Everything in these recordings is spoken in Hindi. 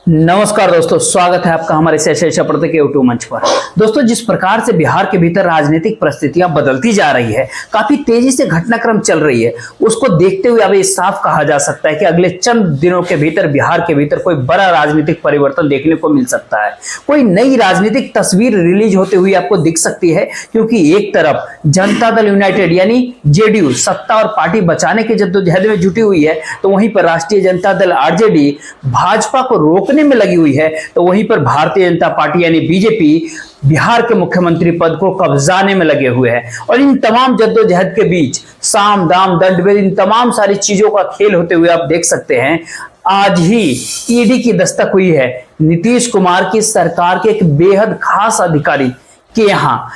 नमस्कार दोस्तों, स्वागत है आपका हमारे प्रत्येक यूट्यूब मंच पर। दोस्तों, जिस प्रकार से बिहार के भीतर राजनीतिक परिस्थितियां बदलती जा रही है, काफी तेजी से घटनाक्रम चल रही है, उसको देखते हुए अब ये साफ कहा जा सकता है कि अगले चंद दिनों के भीतर बिहार के भीतर कोई बड़ा राजनीतिक परिवर्तन देखने को मिल सकता है। कोई नई राजनीतिक तस्वीर रिलीज होते हुए आपको दिख सकती है, क्योंकि एक तरफ जनता दल यूनाइटेड यानी जेडीयू सत्ता और पार्टी बचाने की जद्दोजहद में जुटी हुई है, तो वहीं पर राष्ट्रीय जनता दल आरजेडी भाजपा को रोकने में लगी हुई है, तो वहीं पर भारतीय जनता पार्टी यानी बीजेपी बिहार के मुख्यमंत्री पद को कब्जाने में लगे हुए हैं। और इन तमाम जद्दोजहद के बीच साम दाम दंड भेद, इन तमाम सारी चीजों का खेल होते हुए आप देख सकते हैं, आज ही ईडी की दस्तक हुई है नीतीश कुमार की सरकार के एक बेहद खास अधिकारी के यहाँ,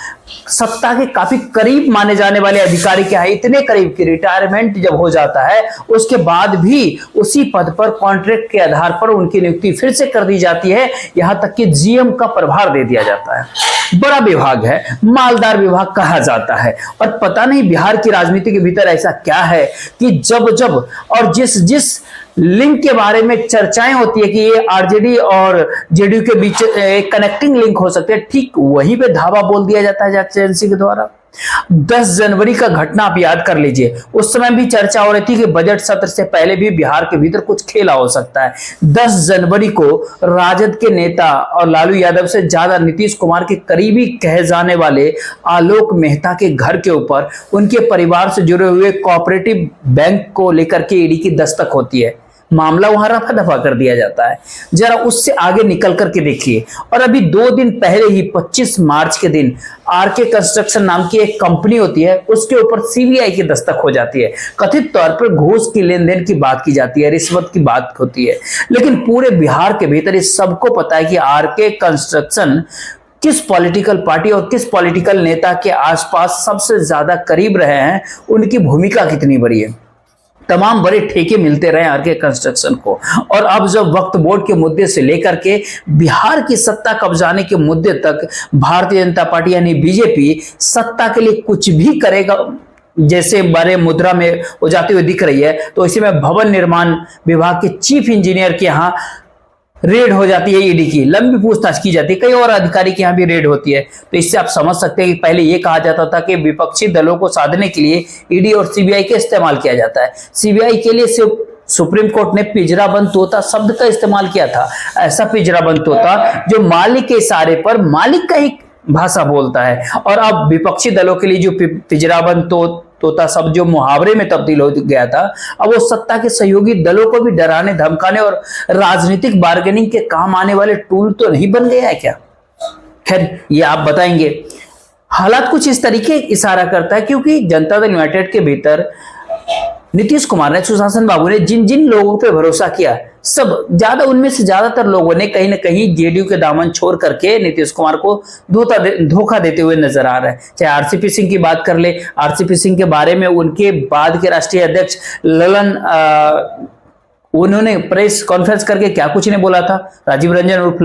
सत्ता के काफी करीब माने जाने वाले अधिकारी के यहाँ, इतने करीब कि रिटायरमेंट जब हो जाता है उसके बाद भी उसी पद पर कॉन्ट्रैक्ट के आधार पर उनकी नियुक्ति फिर से कर दी जाती है, यहां तक कि जीएम का प्रभार दे दिया जाता है। बड़ा विभाग है, मालदार विभाग कहा जाता है। और पता नहीं बिहार की राजनीति के भीतर ऐसा क्या है कि जब जब और जिस लिंक के बारे में चर्चाएं होती है कि ये आरजेडी और जेडीयू के बीच एक कनेक्टिंग लिंक हो सकते हैं, ठीक वहीं पे धावा बोल दिया जाता है एजेंसी के द्वारा। 10 जनवरी का घटना आप याद कर लीजिए, उस समय भी चर्चा हो रही थी कि बजट सत्र से पहले भी बिहार के भीतर कुछ खेला हो सकता है। 10 जनवरी को राजद के नेता और लालू यादव से ज्यादा नीतीश कुमार के करीबी कहे जाने वाले आलोक मेहता के घर के ऊपर उनके परिवार से जुड़े हुए कोऑपरेटिव बैंक को लेकर के ईडी की दस्तक होती है। मामला वहां रफा दफा कर दिया जाता है। जरा उससे आगे निकल करके देखिए, और अभी 2 दिन पहले ही 25 मार्च के दिन आरके कंस्ट्रक्शन नाम की एक कंपनी होती है, उसके ऊपर सीबीआई की दस्तक हो जाती है। कथित तौर पर घूस की लेन देन की बात की जाती है, रिश्वत की बात होती है। लेकिन पूरे बिहार के भीतर इस सबको पता है कि आरके कंस्ट्रक्शन किस पॉलिटिकल पार्टी और किस पॉलिटिकल नेता के आसपास सबसे ज्यादा करीब रहे हैं, उनकी भूमिका कितनी बड़ी है। तमाम बड़े ठेके मिलते रहे आरके कंस्ट्रक्शन को, और अब जब वक्फ बोर्ड के मुद्दे से लेकर के बिहार की सत्ता कब्जाने के मुद्दे तक भारतीय जनता पार्टी यानी बीजेपी सत्ता के लिए कुछ भी करेगा जैसे बड़े मुद्रा में हो जाती हुई दिख रही है, तो इसी में भवन निर्माण विभाग के चीफ इंजीनियर के यहाँ रेड हो जाती है, ईडी की लंबी पूछताछ की जाती है, कई और अधिकारी के यहाँ भी रेड होती है। तो इससे आप समझ सकते हैं कि पहले ये कहा जाता था कि विपक्षी दलों को साधने के लिए ईडी और सीबीआई का इस्तेमाल किया जाता है। सीबीआई के लिए सुप्रीम कोर्ट ने पिंजराबंद तोता शब्द का इस्तेमाल किया था। ऐसा पिंजराबंद तोता जो मालिक के इशारे पर मालिक का ही भाषा बोलता है। और अब विपक्षी दलों के लिए जो पिंजराबंद तोता शब्द जो मुहावरे में तब्दील हो गया था, अब वो सत्ता के सहयोगी दलों को भी डराने धमकाने और राजनीतिक बार्गेनिंग के काम आने वाले टूल तो नहीं बन गया है क्या? खैर, ये आप बताएंगे। हालात कुछ इस तरीके इशारा करता है, क्योंकि जनता दल यूनाइटेड के भीतर नीतीश कुमार ने, सुशासन बाबू ने जिन जिन लोगों पे भरोसा किया, सब उनमें से ज्यादातर लोगों ने कहीं ना कहीं जेडीयू के दामन छोड़ करके नीतीश कुमार को धोखा देते हुए नजर आ रहा है। चाहे आरसीपी सिंह की बात कर ले, आरसीपी सिंह के बारे में उनके बाद के राष्ट्रीय अध्यक्ष ललन उन्होंने प्रेस कॉन्फ्रेंस करके क्या कुछ नहीं बोला था। राजीव रंजन उर्फ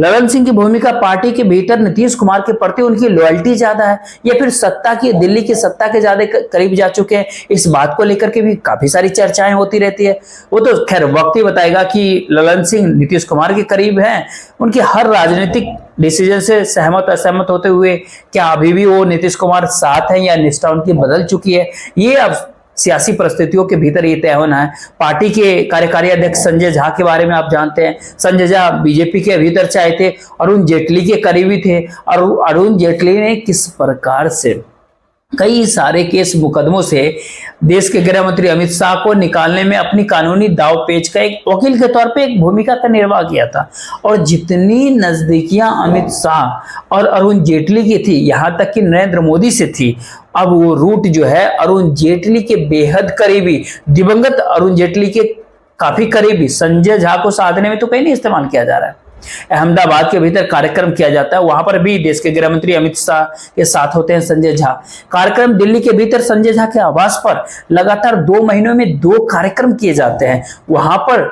ललन सिंह की भूमिका पार्टी के भीतर नीतीश कुमार के प्रति उनकी लॉयल्टी ज्यादा है, या फिर दिल्ली की सत्ता के ज्यादा करीब जा चुके हैं, इस बात को लेकर के भी काफी सारी चर्चाएं होती रहती है। वो तो खैर वक्त ही बताएगा कि ललन सिंह नीतीश कुमार के करीब हैं, उनके हर राजनीतिक डिसीजन से सहमत असहमत होते हुए क्या अभी भी वो नीतीश कुमार साथ हैं या निष्ठा उनकी बदल चुकी है, ये अब सियासी परिस्थितियों के भीतर ये तय होना है। पार्टी के कार्यकारी अध्यक्ष संजय झा के बारे में आप जानते हैं। संजय झा बीजेपी के भीतर चाहे थे, अरुण जेटली के करीबी थे, और अरुण जेटली ने किस प्रकार से कई सारे केस मुकदमों से देश के गृह मंत्री अमित शाह को निकालने में अपनी कानूनी दाव पेच का एक वकील के तौर पे एक भूमिका का निर्वाह किया था। और जितनी नजदीकियां अमित शाह और अरुण जेटली की थी, यहां तक कि नरेंद्र मोदी से थी, अब वो रूट जो है अरुण जेटली के बेहद करीबी, दिवंगत अरुण जेटली के काफी करीबी संजय झा को साधने में तो कहीं नहीं इस्तेमाल किया जा रहा है। अहमदाबाद के भीतर कार्यक्रम किया जाता है, वहां पर भी देश के गृह मंत्री अमित शाह के साथ होते हैं संजय झा। कार्यक्रम दिल्ली के भीतर संजय झा के आवास पर लगातार 2 महीनों में 2 कार्यक्रम किए जाते हैं, वहां पर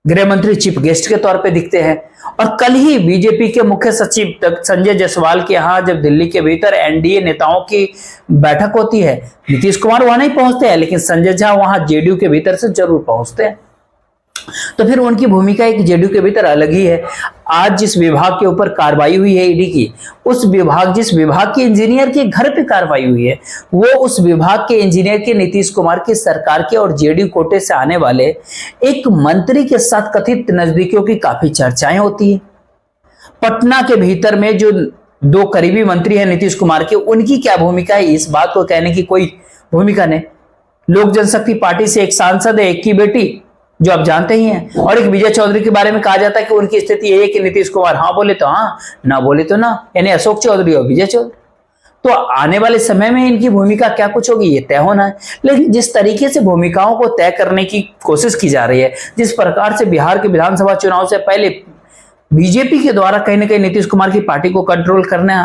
गृह मंत्री चीफ गेस्ट के तौर पे दिखते हैं। और कल ही बीजेपी के मुख्य सचिव संजय जायसवाल के यहाँ जब दिल्ली के भीतर एनडीए नेताओं की बैठक होती है, नीतीश कुमार वहां नहीं पहुंचते हैं, लेकिन संजय झा वहां जेडीयू के भीतर से जरूर पहुंचते हैं। तो फिर उनकी भूमिका एक जेडीयू के भीतर अलग ही है। आज जिस विभाग के ऊपर कार्रवाई हुई है ईडी की, जिस विभाग के इंजीनियर के घर पे कार्रवाई हुई है, वो उस विभाग के इंजीनियर के नीतीश कुमार की सरकार के और जेडीयू कोटे से आने वाले एक मंत्री के साथ कथित नजदीकियों की काफी चर्चाएं होती है। पटना के भीतर में जो दो करीबी मंत्री हैं नीतीश कुमार के, उनकी क्या भूमिका है, इस बात को कहने की कोई भूमिका नहीं। लोक जनशक्ति पार्टी से एक सांसद है, एक की बेटी, जो आप जानते ही हैं, और एक विजय चौधरी के बारे में कहा जाता है कि उनकी स्थिति यही है कि नीतीश कुमार हाँ बोले तो हाँ, ना बोले तो ना, यानी अशोक चौधरी और विजय चौधरी। तो आने वाले समय में इनकी भूमिका क्या कुछ होगी ये तय होना है। लेकिन जिस तरीके से भूमिकाओं को तय करने की कोशिश की जा रही है, जिस प्रकार से बिहार के विधानसभा चुनाव से पहले बीजेपी के द्वारा कहीं ना कहीं नीतीश कुमार की पार्टी को कंट्रोल करना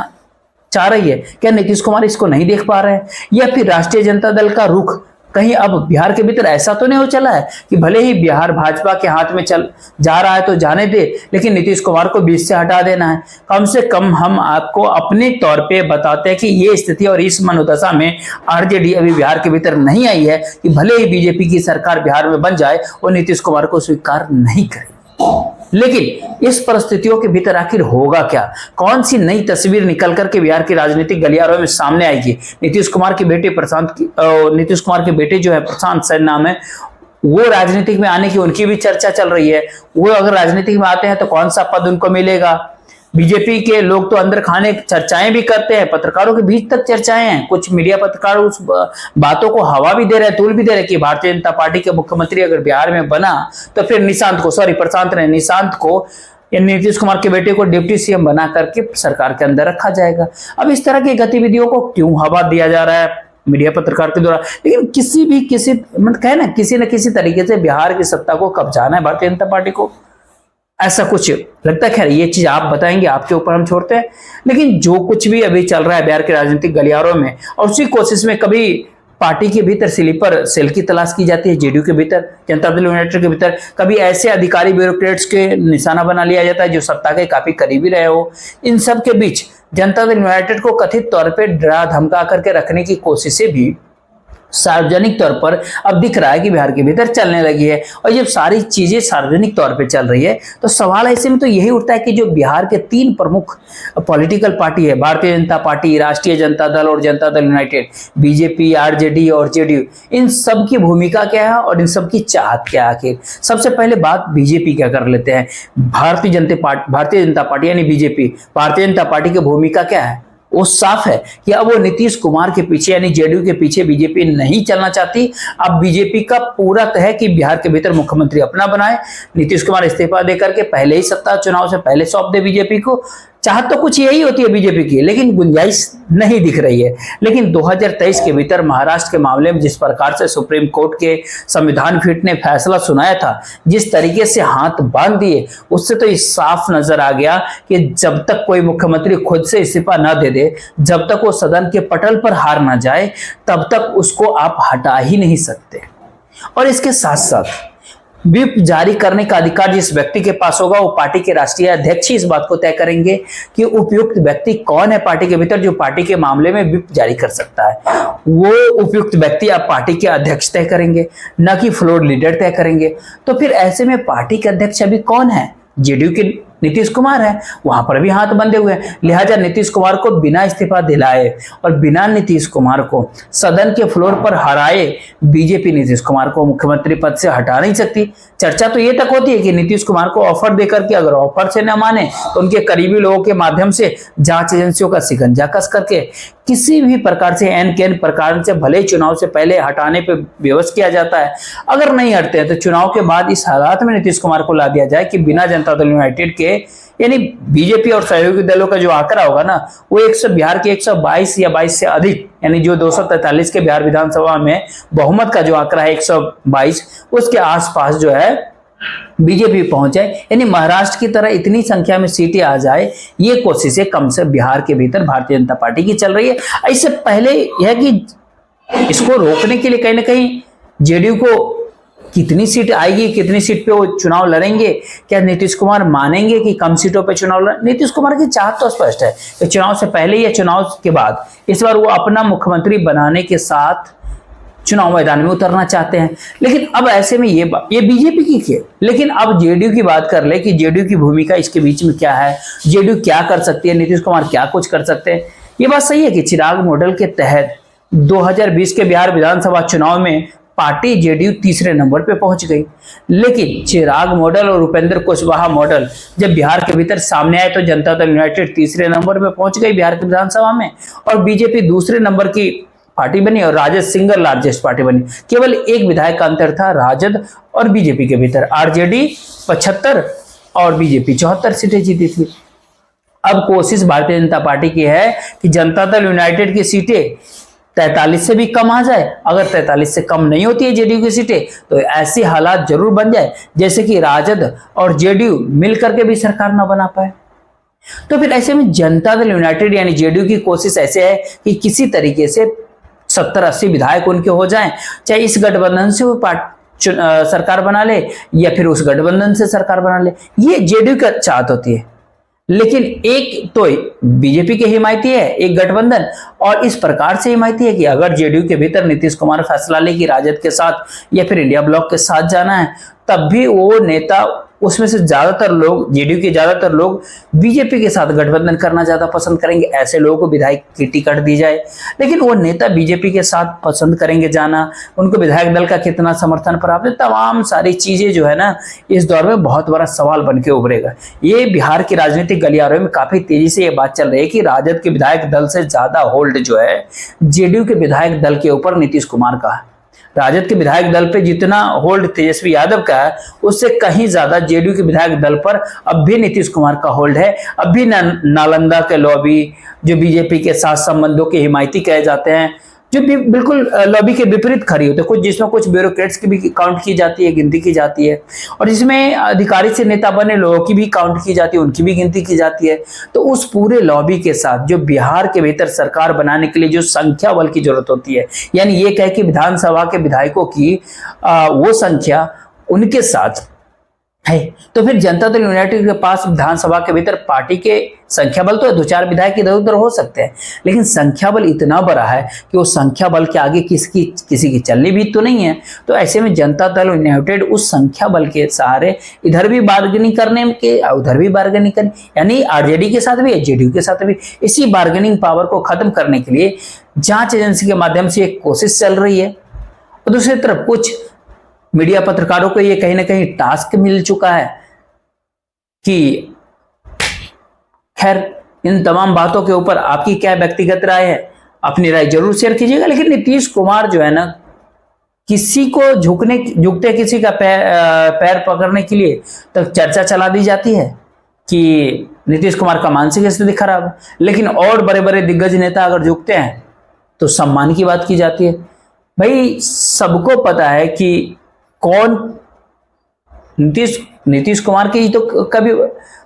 चाह रही है, क्या नीतीश कुमार इसको नहीं देख पा रहे हैं, या फिर राष्ट्रीय जनता दल का रुख कहीं अब बिहार के भीतर ऐसा तो नहीं हो चला है कि भले ही बिहार भाजपा के हाथ में चल जा रहा है तो जाने दे, लेकिन नीतीश कुमार को बीच से हटा देना है। कम से कम हम आपको अपने तौर पे बताते हैं कि ये स्थिति और इस मनोदशा में आरजेडी अभी बिहार के भीतर नहीं आई है कि भले ही बीजेपी की सरकार बिहार में बन जाए और नीतीश कुमार को स्वीकार नहीं करे। लेकिन इस परिस्थितियों के भीतर आखिर होगा क्या, कौन सी नई तस्वीर निकल करके बिहार के राजनीतिक गलियारों में सामने आएगी। नीतीश कुमार के बेटे जो है प्रशांत सैन नाम है, वो राजनीतिक में आने की उनकी भी चर्चा चल रही है। वो अगर राजनीतिक में आते हैं तो कौन सा पद उनको मिलेगा। बीजेपी के लोग तो अंदर खाने चर्चाएं भी करते हैं, पत्रकारों के बीच तक चर्चाएं हैं, कुछ मीडिया पत्रकार उस बातों को हवा भी दे रहे हैं, तूल भी दे रहे हैं कि भारतीय जनता पार्टी के मुख्यमंत्री अगर बिहार में बना तो फिर प्रशांत को नीतीश कुमार के बेटे को डिप्टी सीएम बना करके सरकार के अंदर रखा जाएगा। अब इस तरह की गतिविधियों को क्यों हवा दिया जा रहा है मीडिया पत्रकार के द्वारा, लेकिन किसी न किसी तरीके से बिहार की सत्ता को कब्जाना है भारतीय जनता पार्टी को, ऐसा कुछ लगता है। खैर ये चीज आप बताएंगे, आपके ऊपर हम छोड़ते हैं। लेकिन जो कुछ भी अभी चल रहा है बिहार के राजनीतिक गलियारों में, और उसी कोशिश में कभी पार्टी के भीतर स्लीपर सेल की तलाश की जाती है, जेडीयू के भीतर, जनता दल यूनाइटेड के भीतर कभी ऐसे अधिकारी ब्यूरोक्रेट्स के निशाना बना लिया जाता है जो सत्ता के काफी करीबी रहे हो। इन सब के बीच जनता दल यूनाइटेड को कथित तौर पर डरा धमका करके रखने की कोशिशें भी सार्वजनिक तौर पर अब दिख रहा है कि बिहार के भीतर चलने लगी है। और जब सारी चीजें सार्वजनिक तौर पे चल रही है तो सवाल ऐसे में तो यही उठता है कि जो बिहार के तीन प्रमुख पॉलिटिकल पार्टी है, भारतीय जनता पार्टी, राष्ट्रीय जनता दल और Janata Dal United, BJP, RJD और जेडीयू, इन सब की भूमिका क्या है और इन सब की चाहत क्या है आखिर। सबसे पहले बात बीजेपी क्या कर लेते हैं। भारतीय जनता पार्टी यानी बीजेपी, भारतीय जनता पार्टी की भूमिका क्या है, वो साफ है कि अब वो नीतीश कुमार के पीछे यानी जेडीयू के पीछे बीजेपी नहीं चलना चाहती। अब बीजेपी का पूरा तय है कि बिहार के भीतर मुख्यमंत्री अपना बनाए, नीतीश कुमार इस्तीफा देकर के पहले ही सत्ता चुनाव से पहले सौंप दे बीजेपी को। चाहत तो कुछ यही होती है बीजेपी की, लेकिन गुंजाइश नहीं दिख रही है। लेकिन 2023 के भीतर महाराष्ट्र के मामले में जिस प्रकार से सुप्रीम कोर्ट के संविधान पीठ ने फैसला सुनाया था, जिस तरीके से हाथ बांध दिए, उससे तो ये साफ नजर आ गया कि जब तक कोई मुख्यमंत्री खुद से इस्तीफा न दे दे, जब तक वो सदन के पटल पर हार ना जाए, तब तक उसको आप हटा ही नहीं सकते। और इसके साथ साथ व्हिप जारी करने का अधिकार जिस व्यक्ति के पास होगा, वो पार्टी के राष्ट्रीय अध्यक्ष ही इस बात को तय करेंगे कि उपयुक्त व्यक्ति कौन है पार्टी के भीतर जो पार्टी के मामले में व्हिप जारी कर सकता है। वो उपयुक्त व्यक्ति अब पार्टी के अध्यक्ष तय करेंगे, न कि फ्लोर लीडर तय करेंगे। तो फिर ऐसे में पार्टी के अध्यक्ष अभी कौन है? जेडीयू के नीतीश कुमार है, वहां पर भी हाथ बंधे हुए हैं। लिहाजा नीतीश कुमार को बिना इस्तीफा दिलाए और बिना नीतीश कुमार को सदन के फ्लोर पर हराए बीजेपी नीतीश कुमार को मुख्यमंत्री पद से हटा नहीं सकती। चर्चा तो ये तक होती है कि नीतीश कुमार को ऑफर देकर के अगर ऑफर से न माने तो उनके करीबी लोगों के माध्यम से जांच एजेंसियों का शिकंजा कस करके किसी भी प्रकार से एन के एन प्रकार से भले चुनाव से पहले हटाने पे विवश किया जाता है। अगर नहीं हटते हैं तो चुनाव के बाद इस हालात में नीतीश कुमार को ला दिया जाए कि बिना जनता दल यूनाइटेड के यानी बीजेपी और सहयोगी दलों का जो आंकड़ा होगा ना, वो बिहार के 122 या 22 से अधिक, यानी जो 243 के बिहार विधानसभा में बहुमत का जो आंकड़ा है 122, उसके आसपास जो है बीजेपी पहुंच जाए, यानी महाराष्ट्र की तरह इतनी संख्या में सीटें आ जाए। ये कोशिशें कम से बिहार के भीतर भारतीय जनता पार्टी की चल रही है। इससे पहले यह कि इसको रोकने के लिए कहीं ना कहीं जेडीयू को कितनी सीट आएगी, कितनी सीट पे वो चुनाव लड़ेंगे, क्या नीतीश कुमार मानेंगे कि कम सीटों पे चुनाव लड़ें? नीतीश कुमार की चाहत तो स्पष्ट है कि चुनाव से पहले या चुनाव के बाद इस बार वो अपना मुख्यमंत्री बनाने के साथ चुनाव मैदान में उतरना चाहते हैं। लेकिन अब ऐसे में ये बीजेपी की है, लेकिन अब जेडीयू की बात कर ले कि जेडीयू की भूमिका इसके बीच में क्या है, जेडीयू क्या कर सकती है, नीतीश कुमार क्या कुछ कर सकते हैं। ये बात सही है कि चिराग मॉडल के तहत 2020 के बिहार विधानसभा चुनाव में पार्टी जेडीयू तीसरे नंबर पे पहुंच गई। लेकिन चिराग मॉडल और उपेंद्र कुशवाहा मॉडल जब बिहार के भीतर सामने आए तो जनता दल यूनाइटेड तीसरे नंबर पे पहुंच गई बिहार की विधानसभा में, और बीजेपी दूसरे नंबर की पार्टी बनी और राजद सिंगल लार्जेस्ट पार्टी बनी। केवल एक विधायक का अंतर था राजद और बीजेपी के भीतर। आरजेडी 75 और बीजेपी 74 सीटें जीती थी। अब कोशिश भारतीय जनता पार्टी की है कि जनता दल यूनाइटेड की सीटें 43 से भी कम आ जाए। अगर 43 से कम नहीं होती है जेडीयू की सीटें तो ऐसी हालात जरूर बन जाए जैसे कि राजद और जेडीयू मिलकर के भी सरकार ना बना पाए। तो फिर ऐसे में जनता दल यूनाइटेड यानी जेडीयू की कोशिश ऐसे है कि किसी तरीके से 70-80 विधायक उनके हो जाएं, चाहे इस गठबंधन से वो सरकार बना ले या फिर उस गठबंधन से सरकार बना ले। ये जेडीयू की चाहत होती है। लेकिन एक तो बीजेपी के हिमायती है एक गठबंधन, और इस प्रकार से हिमायती है कि अगर जेडीयू के भीतर नीतीश कुमार फैसला ले कि राजद के साथ या फिर इंडिया ब्लॉक के साथ जाना है, तब भी वो नेता उसमें से ज्यादातर लोग, जेडीयू के ज्यादातर लोग बीजेपी के साथ गठबंधन करना ज्यादा पसंद करेंगे। ऐसे लोगों को विधायक की टिकट दी जाए, लेकिन वो नेता बीजेपी के साथ पसंद करेंगे जाना, उनको विधायक दल का कितना समर्थन प्राप्त है, तमाम सारी चीजें जो है ना इस दौर में बहुत बड़ा सवाल बन के उभरेगा। ये बिहार की राजनीतिक गलियारों में काफी तेजी से ये बात चल रही है कि राजद के विधायक दल से ज्यादा होल्ड जो है जेडीयू के विधायक दल के ऊपर नीतीश कुमार का है। राजद के विधायक दल पे जितना होल्ड तेजस्वी यादव का है उससे कहीं ज्यादा जेडीयू के विधायक दल पर अब भी नीतीश कुमार का होल्ड है। अब भी नालंदा के लॉबी जो बीजेपी के साथ संबंधों के हिमायती कहे जाते हैं, जो भी बिल्कुल लॉबी के विपरीत खड़ी होते हैं, कुछ जिसमें कुछ ब्यूरोक्रेट्स की भी काउंट की जाती है, गिनती की जाती है, और जिसमें अधिकारी से नेता बने लोगों की भी काउंट की जाती है, उनकी भी गिनती की जाती है। तो उस पूरे लॉबी के साथ जो बिहार के भीतर सरकार बनाने के लिए जो संख्या बल की जरूरत होती है, यानी ये कहे कि विधानसभा के विधायकों की वो संख्या उनके साथ है, तो फिर जनता दल यूनाइटेड के पास विधानसभा के भीतर पार्टी के संख्या बल तो 2-4 विधायक इधर उधर हो सकते हैं, लेकिन संख्या बल इतना बड़ा है कि वो संख्या बल के आगे किसी की चलनी भी तो नहीं है। तो ऐसे में जनता दल यूनाइटेड उस संख्या बल के सहारे इधर भी बार्गेनिंग करने के उधर भी बार्गेनिंग करने, यानी आरजेडी के साथ भी है जेडीयू के साथ भी, इसी बार्गेनिंग पावर को खत्म करने के लिए जांच एजेंसी के माध्यम से एक कोशिश चल रही है। और दूसरी तरफ कुछ मीडिया पत्रकारों को ये कहीं ना कहीं टास्क मिल चुका है कि खैर इन तमाम बातों के ऊपर आपकी क्या व्यक्तिगत राय है, अपनी राय जरूर शेयर कीजिएगा। लेकिन नीतीश कुमार जो है ना, किसी को झुकते किसी का पैर पकड़ने के लिए तक चर्चा चला दी जाती है कि नीतीश कुमार का मानसिक स्थिति खराब है, लेकिन और बड़े बड़े दिग्गज नेता अगर झुकते हैं तो सम्मान की बात की जाती है। भाई सबको पता है कि कौन नीतीश कुमार की तो कभी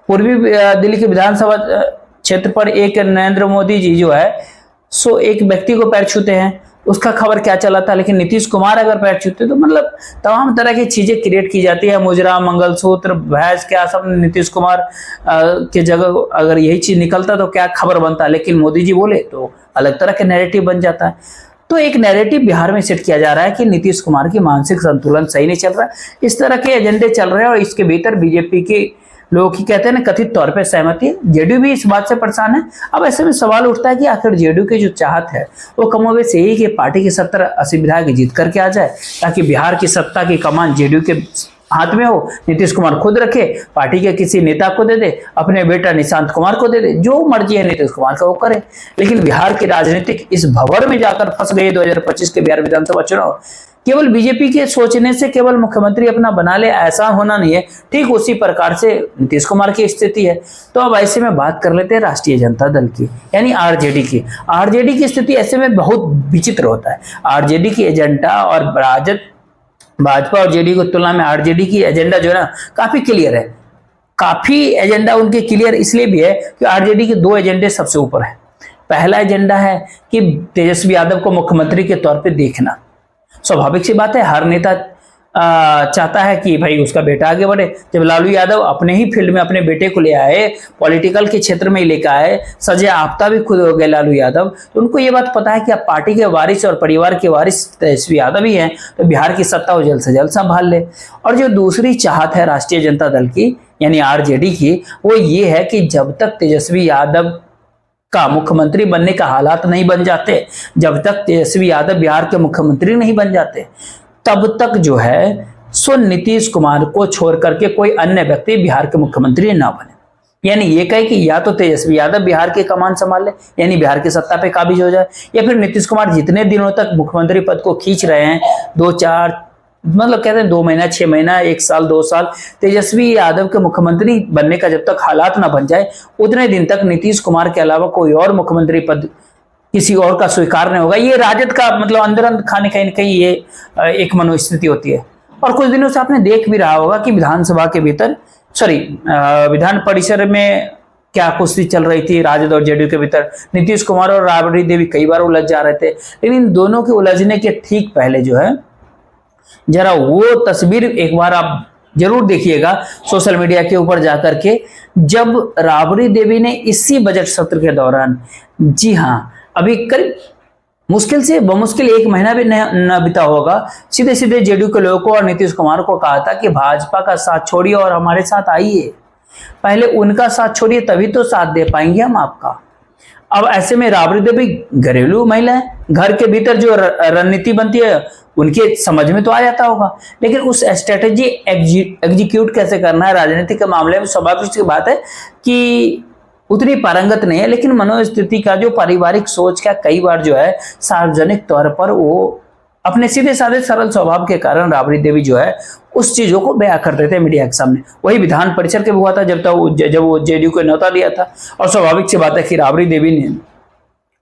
पूर्वी दिल्ली के विधानसभा क्षेत्र पर एक नरेंद्र मोदी जी जो है सो एक व्यक्ति को पैर छूते हैं, उसका खबर क्या चला था, लेकिन नीतीश कुमार अगर पैर छूते तो मतलब तमाम तरह की चीजें क्रिएट की जाती है। मुजरा, मंगलसूत्र, भैंस, क्या सब नीतीश कुमार के जगह अगर यही चीज निकलता तो क्या खबर बनता, लेकिन मोदी जी बोले तो अलग तरह के नैरेटिव बन जाता है। तो एक नैरेटिव बिहार में सेट किया जा रहा है कि नीतीश कुमार की मानसिक संतुलन सही नहीं चल रहा है, इस तरह के एजेंडे चल रहे हैं। और इसके भीतर बीजेपी के लोग की कहते हैं ना कथित तौर पे सहमति है, जेडीयू भी इस बात से परेशान है। अब ऐसे में सवाल उठता है कि आखिर जेडीयू की जो चाहत है वो कमोबेश यही कि पार्टी की 70-80 विधायक जीत करके आ जाए, ताकि बिहार की सत्ता की कमान जेडीयू के हाथ में हो, नीतीश कुमार खुद रखे, पार्टी के किसी नेता को दे दे, अपने बेटा निशांत कुमार को दे दे, जो मर्जी है नीतीश कुमार का वो करे। लेकिन बिहार की राजनीतिक इस भंवर में जाकर फंस गई 2025 के बिहार विधानसभा चुनाव। केवल बीजेपी के सोचने से केवल मुख्यमंत्री अपना बना ले ऐसा होना नहीं है, ठीक उसी प्रकार से नीतीश कुमार की स्थिति है। तो अब ऐसे में बात कर लेते हैं राष्ट्रीय जनता दल की, यानी आरजेडी की। आरजेडी की स्थिति ऐसे में बहुत विचित्र होता है। आरजेडी की एजेंडा और राजद, भाजपा और जेडीयू की तुलना में आरजेडी की एजेंडा जो है ना काफी क्लियर है। काफी एजेंडा उनके क्लियर इसलिए भी है कि आरजेडी के 2 एजेंडे सबसे ऊपर है। पहला एजेंडा है कि तेजस्वी यादव को मुख्यमंत्री के तौर पे देखना। स्वाभाविक सी बात है, हर नेता चाहता है कि भाई उसका बेटा आगे बढ़े। जब लालू यादव अपने ही फील्ड में अपने बेटे को ले आए, पॉलिटिकल के क्षेत्र में ही लेकर आए, सजे आफ्ता भी खुद हो गए लालू यादव, तो उनको ये बात पता है कि अब पार्टी के वारिस और परिवार के वारिस तेजस्वी यादव ही हैं, तो बिहार की सत्ता वो जल्द से जल्द संभाल ले। और जो दूसरी चाहत है राष्ट्रीय जनता दल की यानी आरजेडी की, वो ये है कि जब तक तेजस्वी यादव का मुख्यमंत्री बनने का हालात नहीं बन जाते, जब तक तेजस्वी यादव बिहार के मुख्यमंत्री नहीं बन जाते, तब तक जो है सो नीतीश कुमार को छोड़ करके कोई अन्य व्यक्ति बिहार के मुख्यमंत्री ना बने। यानी ये कहे कि या तो तेजस्वी यादव बिहार की कमान संभाल ले, यानी बिहार की सत्ता पे काबिज हो जाए, या फिर नीतीश कुमार जितने दिनों तक मुख्यमंत्री पद को खींच रहे हैं, 2-4 मतलब कहते हैं 2 महीना, 6 महीना, 1 साल, 2 साल, तेजस्वी यादव के मुख्यमंत्री बनने का जब तक हालात ना बन जाए, उतने दिन तक नीतीश कुमार के अलावा कोई और मुख्यमंत्री पद किसी और का स्वीकार नहीं होगा। ये राजद का मतलब अंदर अंदर खाने कहीं कहीं ये एक मनोस्थिति होती है। और कुछ दिनों से आपने देख भी रहा होगा कि विधानसभा के भीतर विधान परिसर में क्या कुश्ती चल रही थी राजद और जेडीयू के भीतर। नीतीश कुमार और राबड़ी देवी कई बार उलझ जा रहे थे, लेकिन दोनों के उलझने के ठीक पहले जो है जरा वो तस्वीर एक बार आप जरूर देखिएगा सोशल मीडिया के ऊपर जाकर के, जब राबड़ी देवी ने इसी बजट सत्र के दौरान, जी हाँ अभी करीब मुश्किल से बमुश्किल 1 महीना भी न बीता होगा, सीधे सीधे जेडीयू के लोगों को और नीतीश कुमार को कहा था कि भाजपा का साथ छोड़िए और हमारे साथ आइए, पहले उनका साथ छोड़िए तभी तो साथ दे पाएंगे हम आपका। अब ऐसे में राबड़ी देवी घरेलू महिला है, घर के भीतर जो रणनीति बनती है उनके समझ में तो आ जाता होगा, लेकिन उस स्ट्रेटेजी एग्जीक्यूट कैसे करना है राजनीति के मामले में स्वाभाविक सी बात है कि उतनी पारंगत नहीं है। लेकिन मनोस्थिति का जो पारिवारिक सोच का कई बार जो है सार्वजनिक तौर पर वो अपने सीधे साधे सरल स्वभाव के कारण राबड़ी देवी जो है उस चीजों को बयां कर देते हैं मीडिया के सामने। वही विधान परिषद के हुआ था जब वो जेडीयू को न्योता दिया था। और स्वाभाविक सी बात है कि राबड़ी देवी ने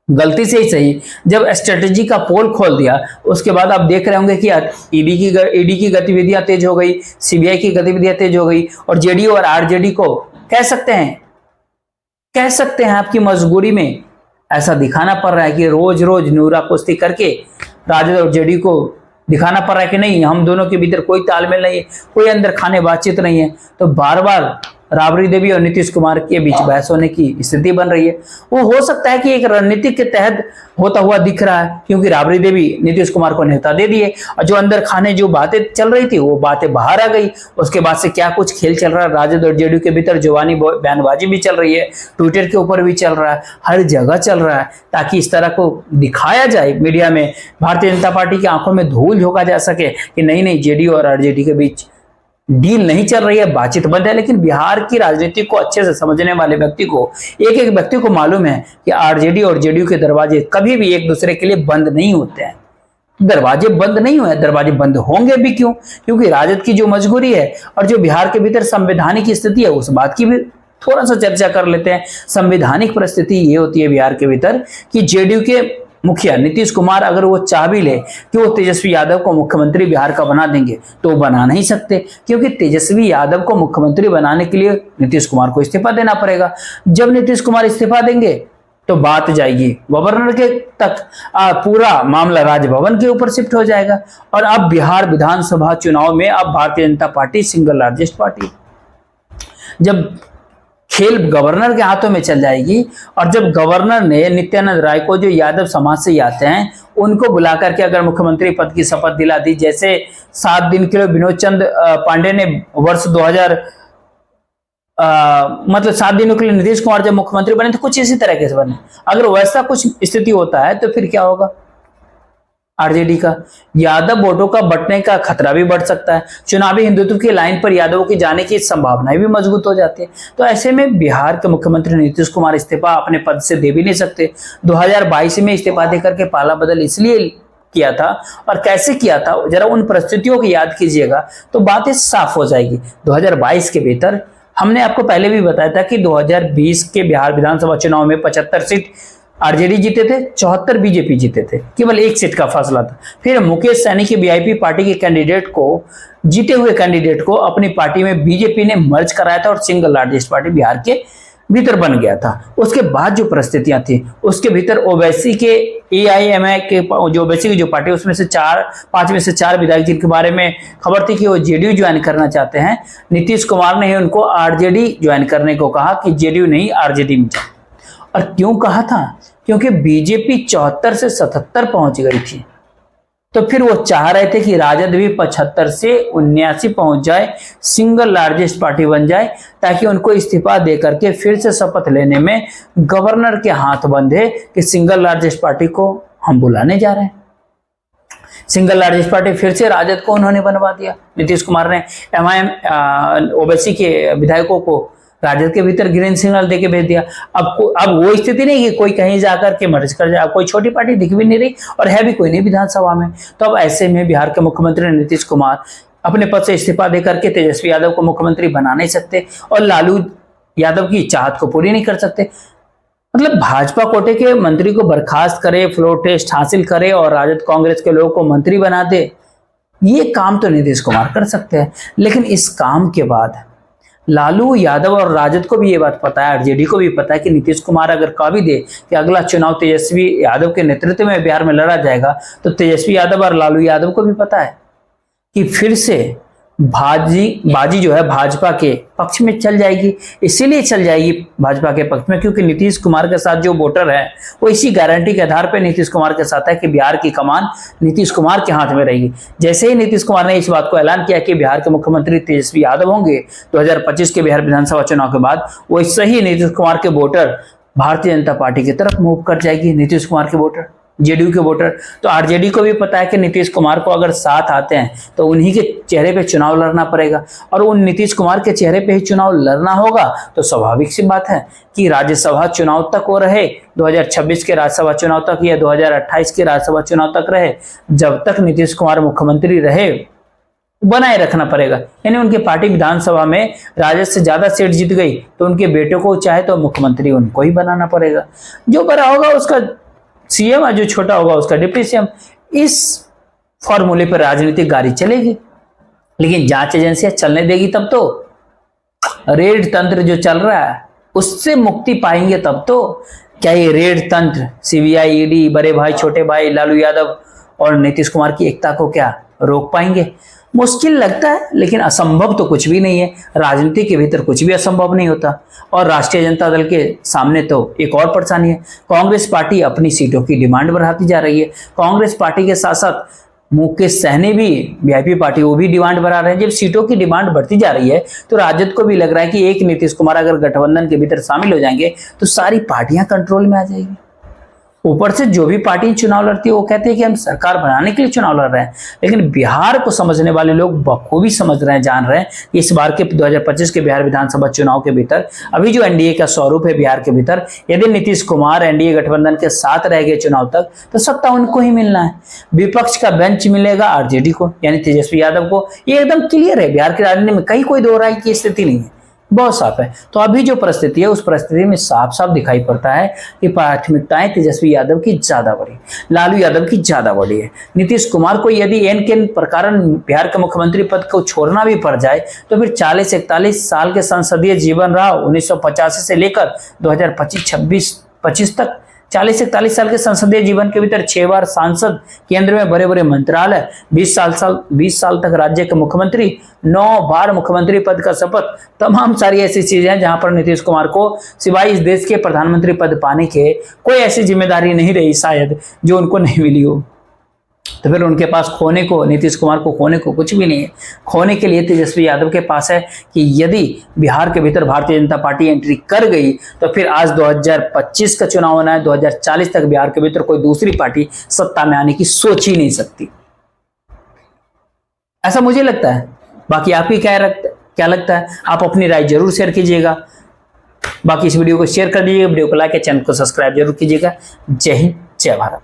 गलती से ही सही जब स्ट्रेटेजी का पोल खोल दिया, उसके बाद आप देख रहे होंगे कि ईडी की गतिविधियां तेज हो गई, सीबीआई की गतिविधियां तेज हो गई, और जेडीयू और आरजेडी को कह सकते हैं आपकी मजबूरी में ऐसा दिखाना पड़ रहा है कि रोज रोज नूरा कुश्ती करके राजद और जेडीयू को दिखाना पड़ रहा है कि नहीं, हम दोनों के भीतर कोई तालमेल नहीं है, कोई अंदर खाने बातचीत नहीं है। तो बार बार राबड़ी देवी और नीतीश कुमार के बीच बहस होने की स्थिति बन रही है। वो हो सकता है कि एक रणनीति के तहत होता हुआ दिख रहा है, क्योंकि राबड़ी देवी नीतीश कुमार को न्योता दे दिए और जो अंदर खाने जो बातें चल रही थी वो बातें बाहर आ गई। उसके बाद से क्या कुछ खेल चल रहा है राजद और जेडीयू के भीतर, जुबानी बयानबाजी भी चल रही है, ट्विटर के ऊपर भी चल रहा है, हर जगह चल रहा है, ताकि इस तरह को दिखाया जाए मीडिया में, भारतीय जनता पार्टी की आंखों में धूल झोंका जा सके कि नहीं जेडीयू और आरजेडी के बीच डील नहीं चल रही है, बातचीत बंद है। लेकिन बिहार की राजनीति को अच्छे से समझने वाले व्यक्ति को, एक एक व्यक्ति को मालूम है कि आरजेडी और जेडीयू के दरवाजे कभी भी एक दूसरे के लिए बंद नहीं होते हैं। दरवाजे बंद नहीं हुए, दरवाजे बंद होंगे भी क्यों? क्योंकि राजद की जो मजबूरी है और जो बिहार के भीतर संवैधानिक स्थिति है, उस बात की भी थोड़ा सा चर्चा कर लेते हैं। संवैधानिक परिस्थिति ये होती है बिहार के भीतर कि जेडीयू के मुखिया नीतीश कुमार अगर वो चाह भी ले कि वो तेजस्वी यादव को मुख्यमंत्री बिहार का बना देंगे, तो वो बना नहीं सकते, क्योंकि तेजस्वी यादव को मुख्यमंत्री बनाने के लिए नीतीश कुमार को इस्तीफा देना पड़ेगा। जब नीतीश कुमार इस्तीफा देंगे तो बात जाएगी गवर्नर के तक, पूरा मामला राजभवन के ऊपर शिफ्ट हो जाएगा। और अब बिहार विधानसभा चुनाव में अब Bharatiya Janata party single largest party, जब खेल गवर्नर के हाथों में चल जाएगी, और जब गवर्नर ने नित्यानंद राय को, जो यादव समाज से आते हैं, उनको बुला करके अगर मुख्यमंत्री पद की शपथ दिला दी, जैसे 7 दिन के लिए विनोद चंद्र पांडे ने वर्ष 2000 मतलब 7 दिनों के लिए नीतीश कुमार जब मुख्यमंत्री बने तो कुछ इसी तरह से बने। अगर वैसा कुछ स्थिति होता है तो फिर क्या होगा? आरजेडी का यादव वोटों का बंटने का खतरा भी बढ़ सकता है। चुनावी हिंदुत्व की लाइन पर यादवों की जाने की संभावनाएं भी मजबूत हो जाती है। तो ऐसे में बिहार के मुख्यमंत्री नीतीश कुमार इस्तीफा अपने पद से दे भी नहीं सकते। 2022 में इस्तीफा देकर के पाला बदल इसलिए किया था, और कैसे किया था जरा उन परिस्थितियों को याद कीजिएगा तो बातें साफ हो जाएगी। 2022 के भीतर हमने आपको पहले भी बताया था कि 2020 के बिहार विधानसभा चुनाव में 75 सीट आरजेडी जीते थे, 74 बीजेपी जीते थे, केवल 1 सीट का फासला था। फिर मुकेश सैनी की वीआईपी पार्टी के कैंडिडेट को, जीते हुए कैंडिडेट को अपनी पार्टी में बीजेपी ने मर्ज कराया था और सिंगल लार्जेस्ट पार्टी बिहार के भीतर बन गया था। उसके बाद जो परिस्थितियां थी उसके भीतर ओवैसी के AIMI के जो ओवैसी की जो पार्टी उसमें से 5 में से 4 विधायक जिनके बारे में खबर थी कि वो JDU ज्वाइन करना चाहते हैं, नीतीश कुमार ने ही उनको RJD ज्वाइन करने को कहा कि JDU नहीं RJD में जाओ। और क्यों कहा था? क्योंकि बीजेपी 74 से 77 पहुंच गई थी, तो फिर वो चाह रहे थे कि राजद भी 75 से 79 पहुंच जाए, सिंगल लार्जेस्ट पार्टी बन जाए, ताकि उनको इस्तीफा दे करके फिर से शपथ लेने में गवर्नर के हाथ बंधे कि सिंगल लार्जेस्ट पार्टी को हम बुलाने जा रहे हैं। सिंगल लार्जेस्ट पार्टी फिर से राजद को उन्होंने बनवा दिया। नीतीश कुमार ने ओवैसी के विधायकों को राजद के भीतर ग्रीन सिग्नल देके भेज दिया। अब वो स्थिति नहीं कि कोई कहीं जाकर के मर्ज कर जाए, कोई छोटी पार्टी दिख भी नहीं रही और है भी कोई नहीं विधानसभा में। तो अब ऐसे में बिहार के मुख्यमंत्री नीतीश कुमार अपने पद से इस्तीफा देकर के तेजस्वी यादव को मुख्यमंत्री बना नहीं सकते और लालू यादव की चाहत को पूरी नहीं कर सकते। मतलब भाजपा कोटे के मंत्री को बर्खास्त करे, फ्लोर टेस्ट हासिल करे और राजद कांग्रेस के लोगों को मंत्री बना दे, ये काम तो नीतीश कुमार कर सकते हैं। लेकिन इस काम के बाद लालू यादव और राजद को भी ये बात पता है, RJD को भी पता है कि नीतीश कुमार अगर कह भी दे कि अगला चुनाव तेजस्वी यादव के नेतृत्व में बिहार में लड़ा जाएगा, तो तेजस्वी यादव और लालू यादव को भी पता है कि फिर से बाजी जो है भाजपा के पक्ष में चल जाएगी। इसीलिए चल जाएगी भाजपा के पक्ष में क्योंकि नीतीश कुमार के साथ जो वोटर है वो इसी गारंटी के आधार पर नीतीश कुमार के साथ है कि बिहार की कमान नीतीश कुमार के हाथ में रहेगी। जैसे ही नीतीश कुमार ने इस बात को ऐलान किया कि बिहार के मुख्यमंत्री तेजस्वी यादव होंगे 2025 के बिहार विधानसभा चुनाव के बाद, वैसे ही नीतीश कुमार के वोटर भारतीय जनता पार्टी की तरफ मूव कर जाएगी। नीतीश कुमार के वोटर, JDU के वोटर, तो RJD को भी पता है कि नीतीश कुमार को अगर साथ आते हैं तो उन्हीं के चेहरे पे चुनाव लड़ना पड़ेगा और उन नीतीश कुमार के चेहरे पे ही चुनाव लड़ना होगा। तो स्वाभाविक सी बात है कि राज्यसभा चुनाव तक वो रहे, 2026 के राज्यसभा चुनाव तक या 2028 के राज्यसभा चुनाव तक रहे, जब तक नीतीश कुमार मुख्यमंत्री रहे बनाए रखना पड़ेगा। यानी उनकी पार्टी विधानसभा में राजद से ज्यादा सीट जीत गई तो उनके बेटे को चाहे तो मुख्यमंत्री उनको ही बनाना पड़ेगा। जो बड़ा होगा उसका CM और जो छोटा होगा उसका डिप्टी CM। इस फॉर्मूले पर राजनीतिक गाड़ी चलेगी। लेकिन जांच एजेंसियां चलने देगी तब तो, रेड तंत्र जो चल रहा है उससे मुक्ति पाएंगे तब तो। क्या ये रेड तंत्र CBI ED बड़े भाई छोटे भाई लालू यादव और नीतीश कुमार की एकता को क्या रोक पाएंगे? मुश्किल लगता है, लेकिन असंभव तो कुछ भी नहीं है। राजनीति के भीतर कुछ भी असंभव नहीं होता। और राष्ट्रीय जनता दल के सामने तो एक और परेशानी है, कांग्रेस पार्टी अपनी सीटों की डिमांड बढ़ाती जा रही है। कांग्रेस पार्टी के साथ साथ मुकेश सहनी भी VIP पार्टी, वो भी डिमांड बढ़ा रहे हैं। जब सीटों की डिमांड बढ़ती जा रही है तो राजद को भी लग रहा है कि एक नीतीश कुमार अगर गठबंधन के भीतर शामिल हो जाएंगे तो सारी पार्टियां कंट्रोल में आ जाएगी। ऊपर से जो भी पार्टी चुनाव लड़ती है वो कहते हैं कि हम सरकार बनाने के लिए चुनाव लड़ रहे हैं। लेकिन बिहार को समझने वाले लोग बखूबी समझ रहे हैं, जान रहे हैं कि इस बार के 2025 के बिहार विधानसभा चुनाव के भीतर अभी जो NDA का स्वरूप है बिहार के भीतर, यदि नीतीश कुमार NDA गठबंधन के साथ रह गए चुनाव तक तो सत्ता उनको ही मिलना है। विपक्ष का बेंच मिलेगा RJD को, यानी तेजस्वी यादव को। ये एकदम क्लियर है, बिहार की राजनीति में कहीं कोई दो राय की स्थिति नहीं है, बहुत साफ है। तो अभी जो परिस्थिति है उस परिस्थिति में साफ साफ दिखाई पड़ता है कि प्राथमिकताएं तेजस्वी यादव की ज्यादा बड़ी, लालू यादव की ज्यादा बड़ी है। नीतीश कुमार को यदि एन के प्रकार बिहार के मुख्यमंत्री पद को छोड़ना भी पड़ जाए तो फिर 40-41 साल के संसदीय जीवन रहा 1985 से लेकर 2025 तक, 40-41 साल के संसदीय जीवन के भीतर 6 बार सांसद, केंद्र में बड़े बड़े मंत्रालय, 20 साल तक राज्य के मुख्यमंत्री, 9 बार मुख्यमंत्री पद का शपथ, तमाम सारी ऐसी चीजें हैं जहां पर नीतीश कुमार को सिवाय इस देश के प्रधानमंत्री पद पाने के कोई ऐसी जिम्मेदारी नहीं रही शायद जो उनको नहीं मिली हो। तो फिर उनके पास खोने को, नीतीश कुमार को खोने को कुछ भी नहीं है। खोने के लिए तेजस्वी यादव के पास है कि यदि बिहार के भीतर भारतीय जनता पार्टी एंट्री कर गई तो फिर आज 2025 का चुनाव होना है, 2040 तक बिहार के भीतर कोई दूसरी पार्टी सत्ता में आने की सोच ही नहीं सकती। ऐसा मुझे लगता है। बाकी आपकी क्या लगता है? आप अपनी राय जरूर शेयर कीजिएगा। बाकी इस वीडियो को शेयर कर दीजिएगा, वीडियो को लाइक, चैनल को सब्सक्राइब जरूर कीजिएगा। जय हिंद, जय भारत।